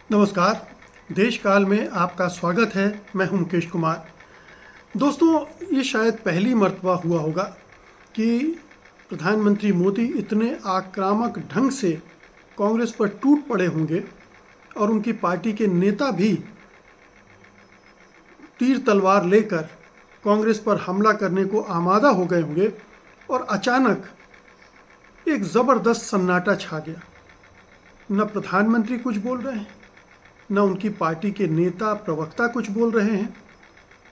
नमस्कार। देश काल में आपका स्वागत है। मैं हूं मुकेश कुमार। दोस्तों, ये शायद पहली मर्तबा हुआ होगा कि प्रधानमंत्री मोदी इतने आक्रामक ढंग से कांग्रेस पर टूट पड़े होंगे और उनकी पार्टी के नेता भी तीर तलवार लेकर कांग्रेस पर हमला करने को आमादा हो गए होंगे और अचानक एक ज़बरदस्त सन्नाटा छा गया। न प्रधानमंत्री कुछ बोल रहे हैं, न उनकी पार्टी के नेता प्रवक्ता कुछ बोल रहे हैं।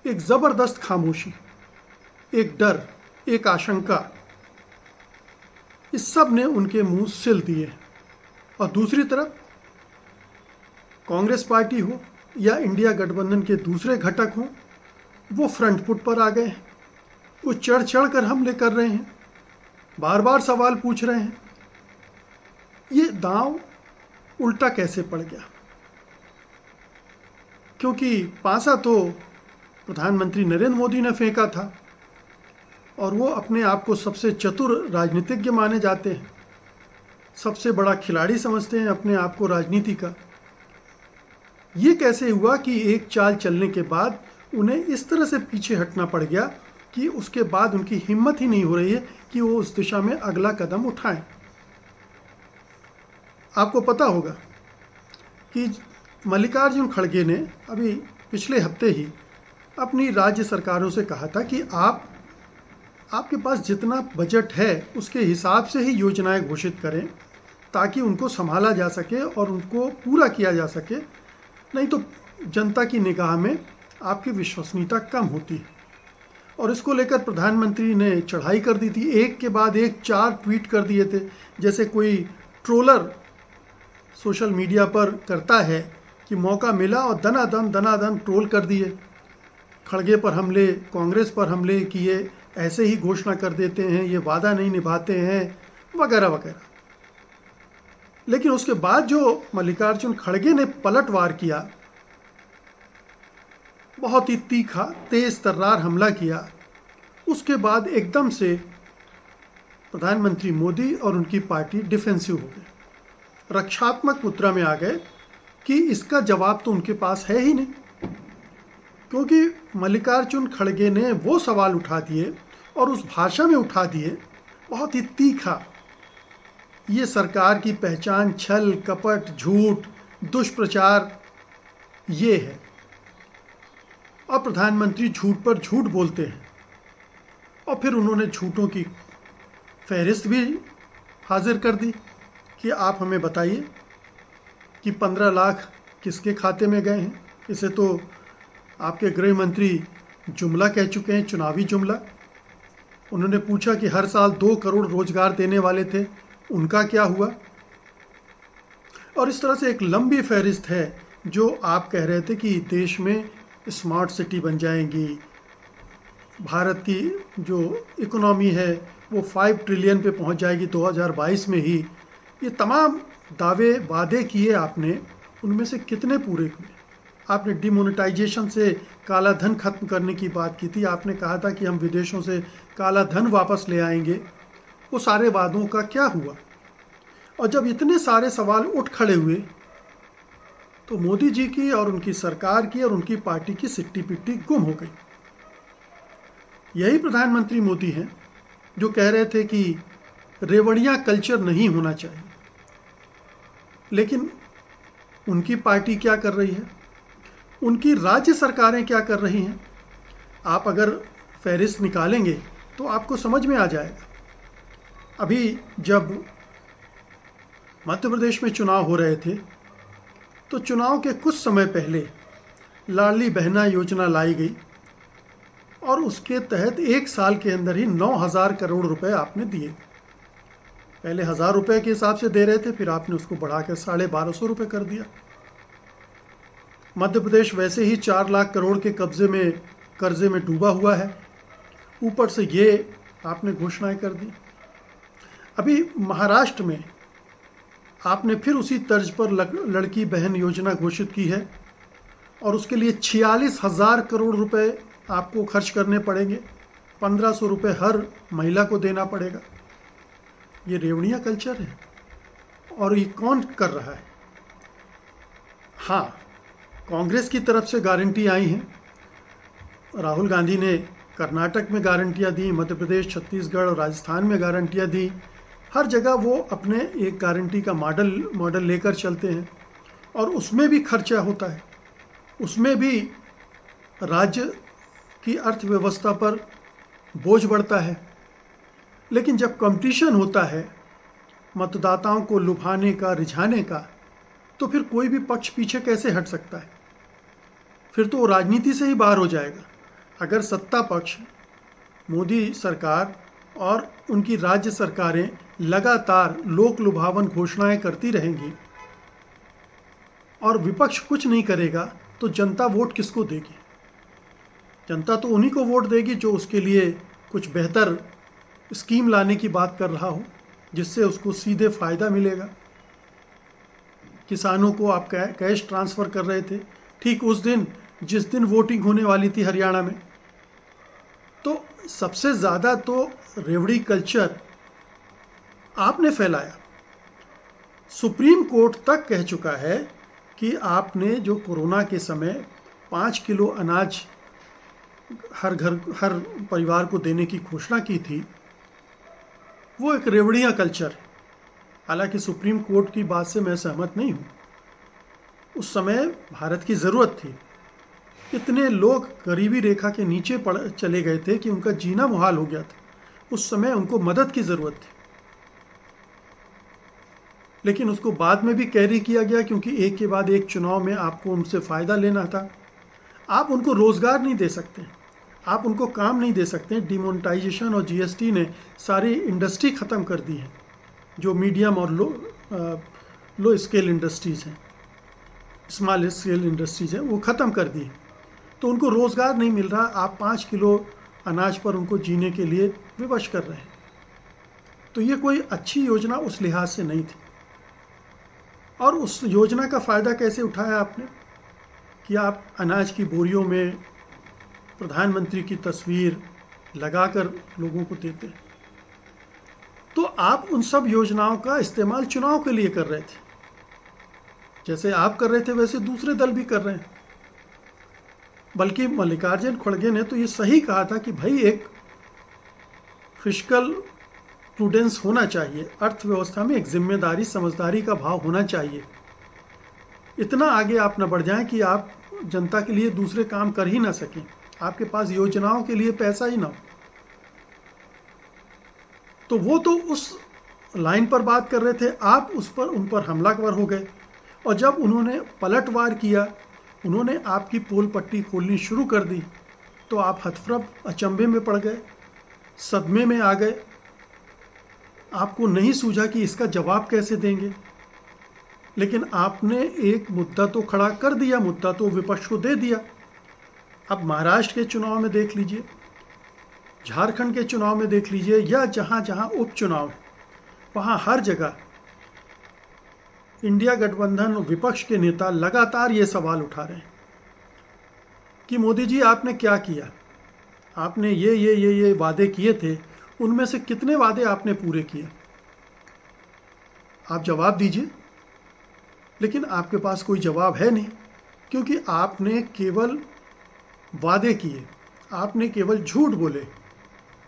एक ज़बरदस्त खामोशी, एक डर, एक आशंका, इस सब ने उनके मुंह सिल दिए। और दूसरी तरफ कांग्रेस पार्टी हो या इंडिया गठबंधन के दूसरे घटक हों, वो फ्रंट फुट पर आ गए हैं। वो चढ़ चढ़ कर हमले कर रहे हैं, बार बार सवाल पूछ रहे हैं। ये दांव उल्टा कैसे पड़ गया? क्योंकि पासा तो प्रधानमंत्री नरेंद्र मोदी ने फेंका था और वो अपने आप को सबसे चतुर राजनीतिज्ञ माने जाते हैं, सबसे बड़ा खिलाड़ी समझते हैं अपने आप को राजनीति का। ये कैसे हुआ कि एक चाल चलने के बाद उन्हें इस तरह से पीछे हटना पड़ गया कि उसके बाद उनकी हिम्मत ही नहीं हो रही है कि वो उस दिशा में अगला कदम उठाएं। आपको पता होगा कि मल्लिकार्जुन खड़गे ने अभी पिछले हफ्ते ही अपनी राज्य सरकारों से कहा था कि आपके पास जितना बजट है उसके हिसाब से ही योजनाएं घोषित करें ताकि उनको संभाला जा सके और उनको पूरा किया जा सके, नहीं तो जनता की निगाह में आपकी विश्वसनीयता कम होती है। और इसको लेकर प्रधानमंत्री ने चढ़ाई कर दी थी, एक के बाद एक 4 ट्वीट कर दिए थे, जैसे कोई ट्रोलर सोशल मीडिया पर करता है कि मौका मिला और दनादन ट्रोल कर दिए। खड़गे पर हमले, कांग्रेस पर हमले किए, ऐसे ही घोषणा कर देते हैं, ये वादा नहीं निभाते हैं, वगैरह वगैरह। लेकिन उसके बाद जो मल्लिकार्जुन खड़गे ने पलटवार किया, बहुत ही तीखा तेज तर्रार हमला किया, उसके बाद एकदम से प्रधानमंत्री मोदी और उनकी पार्टी डिफेंसिव हो गए, रक्षात्मक मुद्रा में आ गए कि इसका जवाब तो उनके पास है ही नहीं। क्योंकि मल्लिकार्जुन खड़गे ने वो सवाल उठा दिए और उस भाषा में उठा दिए, बहुत ही तीखा। ये सरकार की पहचान छल कपट, झूठ, दुष्प्रचार ये है। और प्रधानमंत्री झूठ पर झूठ बोलते हैं। और फिर उन्होंने झूठों की फहरिस्त भी हाजिर कर दी कि आप हमें बताइए कि 15 लाख किसके खाते में गए हैं। इसे तो आपके गृह मंत्री जुमला कह चुके हैं, चुनावी जुमला। उन्होंने पूछा कि हर साल 2 करोड़ रोजगार देने वाले थे, उनका क्या हुआ? और इस तरह से एक लंबी फहरिस्त है जो आप कह रहे थे कि देश में स्मार्ट सिटी बन जाएंगी, भारत की जो इकोनॉमी है वो 5 ट्रिलियन पे पहुंच जाएगी 2022 में ही। ये तमाम दावे वादे किए आपने, उनमें से कितने पूरे हुए? आपने डिमोनेटाइजेशन से काला धन खत्म करने की बात की थी, आपने कहा था कि हम विदेशों से काला धन वापस ले आएंगे। वो सारे वादों का क्या हुआ? और जब इतने सारे सवाल उठ खड़े हुए तो मोदी जी की और उनकी सरकार की और उनकी पार्टी की सिट्टी पिट्टी गुम हो गई। यही प्रधानमंत्री मोदी हैं जो कह रहे थे कि रेवड़िया कल्चर नहीं होना चाहिए। लेकिन उनकी पार्टी क्या कर रही है, उनकी राज्य सरकारें क्या कर रही हैं, आप अगर फहरिस्त निकालेंगे तो आपको समझ में आ जाएगा। अभी जब मध्य प्रदेश में चुनाव हो रहे थे तो चुनाव के कुछ समय पहले लाडली बहना योजना लाई गई और उसके तहत 1 साल के अंदर ही 9,000 करोड़ रुपए आपने दिए। पहले 1,000 रुपए के हिसाब से दे रहे थे, फिर आपने उसको बढ़ाकर 1,250 रुपये कर दिया। मध्य प्रदेश वैसे ही 4 लाख करोड़ के कर्जे में डूबा हुआ है, ऊपर से ये आपने घोषणाएं कर दी। अभी महाराष्ट्र में आपने फिर उसी तर्ज पर लड़की बहन योजना घोषित की है और उसके लिए 46,000 करोड़ रुपए आपको खर्च करने पड़ेंगे, 1,500 रुपये हर महिला को देना पड़ेगा। ये रेवड़िया कल्चर है और ये कौन कर रहा है? हाँ, कांग्रेस की तरफ से गारंटी आई हैं। राहुल गांधी ने कर्नाटक में गारंटियाँ दी, मध्य प्रदेश, छत्तीसगढ़ और राजस्थान में गारंटियाँ दी। हर जगह वो अपने एक गारंटी का मॉडल लेकर चलते हैं और उसमें भी खर्चा होता है, उसमें भी राज्य की अर्थव्यवस्था पर बोझ बढ़ता है। लेकिन जब कंपटीशन होता है मतदाताओं को लुभाने का, रिझाने का, तो फिर कोई भी पक्ष पीछे कैसे हट सकता है? फिर तो वो राजनीति से ही बाहर हो जाएगा। अगर सत्ता पक्ष, मोदी सरकार और उनकी राज्य सरकारें लगातार लोक लुभावन घोषणाएं करती रहेंगी और विपक्ष कुछ नहीं करेगा, तो जनता वोट किसको देगी? जनता तो उन्हीं को वोट देगी जो उसके लिए कुछ बेहतर स्कीम लाने की बात कर रहा हो, जिससे उसको सीधे फ़ायदा मिलेगा। किसानों को आप कैश ट्रांसफ़र कर रहे थे ठीक उस दिन जिस दिन वोटिंग होने वाली थी हरियाणा में। तो सबसे ज़्यादा तो रेवड़ी कल्चर आपने फैलाया। सुप्रीम कोर्ट तक कह चुका है कि आपने जो कोरोना के समय 5 किलो अनाज हर परिवार को देने की घोषणा की थी, वो एक रेवड़ियाँ कल्चर। हालांकि सुप्रीम कोर्ट की बात से मैं सहमत नहीं हूँ। उस समय भारत की ज़रूरत थी। इतने लोग गरीबी रेखा के नीचे चले गए थे कि उनका जीना मुहाल हो गया था। उस समय उनको मदद की ज़रूरत थी, लेकिन उसको बाद में भी कैरी किया गया, क्योंकि एक के बाद एक चुनाव में आपको उनसे फ़ायदा लेना था। आप उनको रोज़गार नहीं दे सकते, आप उनको काम नहीं दे सकते। डिमोनेटाइजेशन और जीएसटी ने सारी इंडस्ट्री ख़त्म कर दी है, जो मीडियम और लो स्केल इंडस्ट्रीज़ हैं, स्मॉल स्केल इंडस्ट्रीज़ हैं, वो ख़त्म कर दी है। तो उनको रोज़गार नहीं मिल रहा। आप 5 किलो अनाज पर उनको जीने के लिए विवश कर रहे हैं। तो ये कोई अच्छी योजना उस लिहाज से नहीं थी। और उस योजना का फ़ायदा कैसे उठाया आपने कि आप अनाज की बोरियों में प्रधानमंत्री की तस्वीर लगाकर लोगों को देते। तो आप उन सब योजनाओं का इस्तेमाल चुनाव के लिए कर रहे थे। जैसे आप कर रहे थे वैसे दूसरे दल भी कर रहे हैं। बल्कि मल्लिकार्जुन खड़गे ने तो ये सही कहा था कि भाई एक फिस्कल प्रूडेंस होना चाहिए, अर्थव्यवस्था में एक जिम्मेदारी, समझदारी का भाव होना चाहिए। इतना आगे आप न बढ़ जाएं कि आप जनता के लिए दूसरे काम कर ही ना सकें, आपके पास योजनाओं के लिए पैसा ही ना हो। तो वो तो उस लाइन पर बात कर रहे थे, आप उन पर हमलावर हो गए। और जब उन्होंने पलटवार किया, उन्होंने आपकी पोल पट्टी खोलनी शुरू कर दी, तो आप हतप्रभ, अचंभे में पड़ गए, सदमे में आ गए। आपको नहीं सूझा कि इसका जवाब कैसे देंगे। लेकिन आपने एक मुद्दा तो खड़ा कर दिया, मुद्दा तो विपक्ष को दे दिया। अब महाराष्ट्र के चुनाव में देख लीजिए, झारखंड के चुनाव में देख लीजिए, या जहाँ जहाँ उपचुनाव है, वहाँ हर जगह इंडिया गठबंधन विपक्ष के नेता लगातार ये सवाल उठा रहे हैं कि मोदी जी आपने क्या किया, आपने ये वादे किए थे, उनमें से कितने वादे आपने पूरे किए, आप जवाब दीजिए। लेकिन आपके पास कोई जवाब है नहीं, क्योंकि आपने केवल वादे किए, आपने केवल झूठ बोले,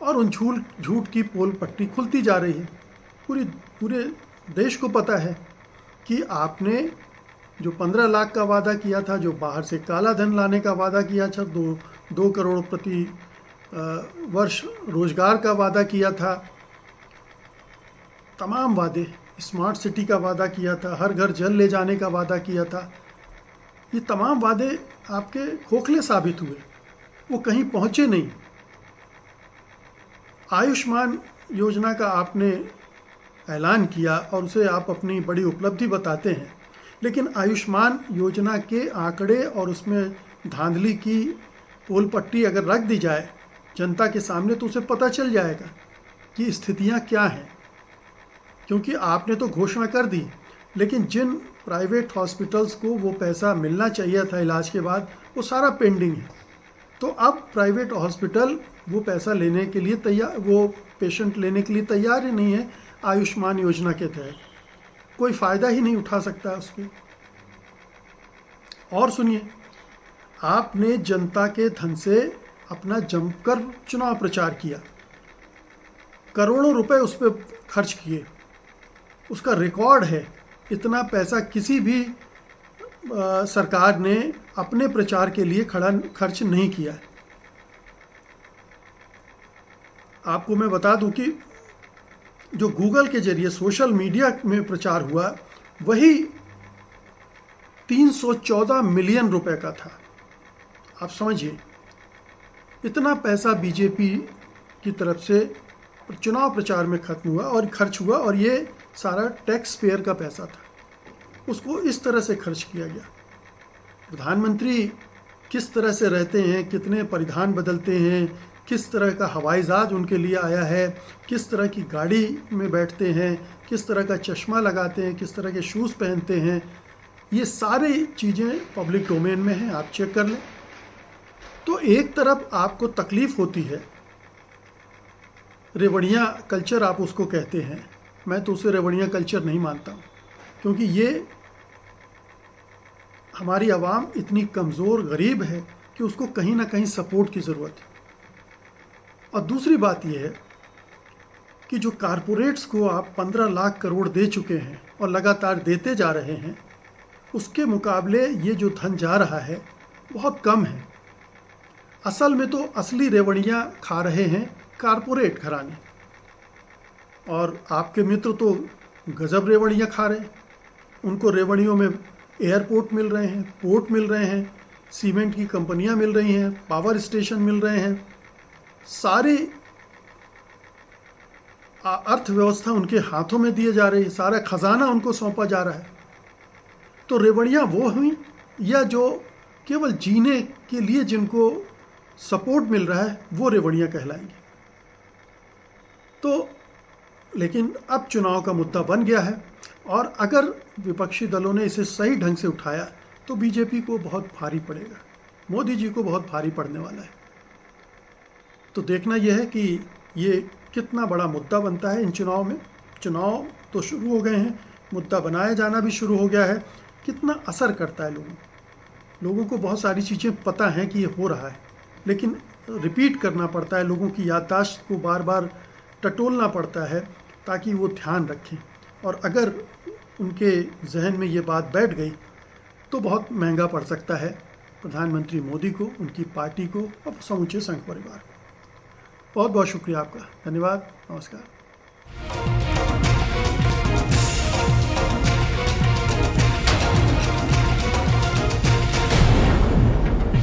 और उन झूठ की पोल पट्टी खुलती जा रही है। पूरे देश को पता है कि आपने जो 15 लाख का वादा किया था, जो बाहर से काला धन लाने का वादा किया था, 2 करोड़ प्रति वर्ष रोजगार का वादा किया था, तमाम वादे, स्मार्ट सिटी का वादा किया था, हर घर जल ले जाने का वादा किया था, ये तमाम वादे आपके खोखले साबित हुए, वो कहीं पहुँचे नहीं। आयुष्मान योजना का आपने ऐलान किया और उसे आप अपनी बड़ी उपलब्धि बताते हैं, लेकिन आयुष्मान योजना के आंकड़े और उसमें धांधली की पोल पट्टी अगर रख दी जाए जनता के सामने, तो उसे पता चल जाएगा कि स्थितियां क्या हैं। क्योंकि आपने तो घोषणा कर दी, लेकिन जिन प्राइवेट हॉस्पिटल्स को वो पैसा मिलना चाहिए था इलाज के बाद, वो सारा पेंडिंग है। तो अब प्राइवेट हॉस्पिटल वो पैसा लेने के लिए तैयार, वो पेशेंट लेने के लिए तैयार ही नहीं है। आयुष्मान योजना के तहत कोई फ़ायदा ही नहीं उठा सकता उसके। और सुनिए, आपने जनता के धन से अपना जमकर चुनाव प्रचार किया, करोड़ों रुपए उस पर खर्च किए, उसका रिकॉर्ड है। इतना पैसा किसी भी सरकार ने अपने प्रचार के लिए खर्च नहीं किया है। आपको मैं बता दूं कि जो गूगल के जरिए सोशल मीडिया में प्रचार हुआ वही 314 मिलियन रुपए का था। आप समझिए, इतना पैसा बीजेपी की तरफ से चुनाव प्रचार में खर्च हुआ और ये सारा टैक्स पेयर का पैसा था, उसको इस तरह से खर्च किया गया। प्रधानमंत्री किस तरह से रहते हैं, कितने परिधान बदलते हैं, किस तरह का हवाई जहाज उनके लिए आया है, किस तरह की गाड़ी में बैठते हैं, किस तरह का चश्मा लगाते हैं, किस तरह के शूज़ पहनते हैं, ये सारी चीज़ें पब्लिक डोमेन में हैं, आप चेक कर लें। तो एक तरफ आपको तकलीफ़ होती है, रेवड़िया कल्चर आप उसको कहते हैं, मैं तो उसे रेवड़िया कल्चर नहीं मानता हूँ, क्योंकि ये हमारी आवाम इतनी कमज़ोर गरीब है कि उसको कहीं ना कहीं सपोर्ट की ज़रूरत है। और दूसरी बात यह है कि जो कारपोरेट्स को आप 15 लाख करोड़ दे चुके हैं और लगातार देते जा रहे हैं, उसके मुकाबले ये जो धन जा रहा है बहुत कम है। असल में तो असली रेवड़ियाँ खा रहे हैं कारपोरेट घराने, और आपके मित्र तो गजब रेवड़ियाँ खा रहे हैं। उनको रेवड़ियों में एयरपोर्ट मिल रहे हैं, पोर्ट मिल रहे हैं, सीमेंट की कंपनियां मिल रही हैं, पावर स्टेशन मिल रहे हैं, सारी अर्थव्यवस्था उनके हाथों में दिए जा रही है, सारा खजाना उनको सौंपा जा रहा है। तो रेवड़ियाँ वो हुई या जो केवल जीने के लिए जिनको सपोर्ट मिल रहा है वो रेवड़ियाँ कहलाएंगी। तो लेकिन अब चुनाव का मुद्दा बन गया है, और अगर विपक्षी दलों ने इसे सही ढंग से उठाया तो बीजेपी को बहुत भारी पड़ेगा, मोदी जी को बहुत भारी पड़ने वाला है। तो देखना यह है कि ये कितना बड़ा मुद्दा बनता है इन चुनाव में। चुनाव तो शुरू हो गए हैं, मुद्दा बनाया जाना भी शुरू हो गया है। कितना असर करता है लोगों को बहुत सारी चीज़ें पता हैं कि ये हो रहा है, लेकिन रिपीट करना पड़ता है, लोगों की याददाश्त को बार बार टटोलना पड़ता है ताकि वो ध्यान रखें। और अगर उनके जहन में ये बात बैठ गई तो बहुत महंगा पड़ सकता है प्रधानमंत्री मोदी को, उनकी पार्टी को और समूचे संघ परिवार को। बहुत बहुत शुक्रिया आपका, धन्यवाद, नमस्कार।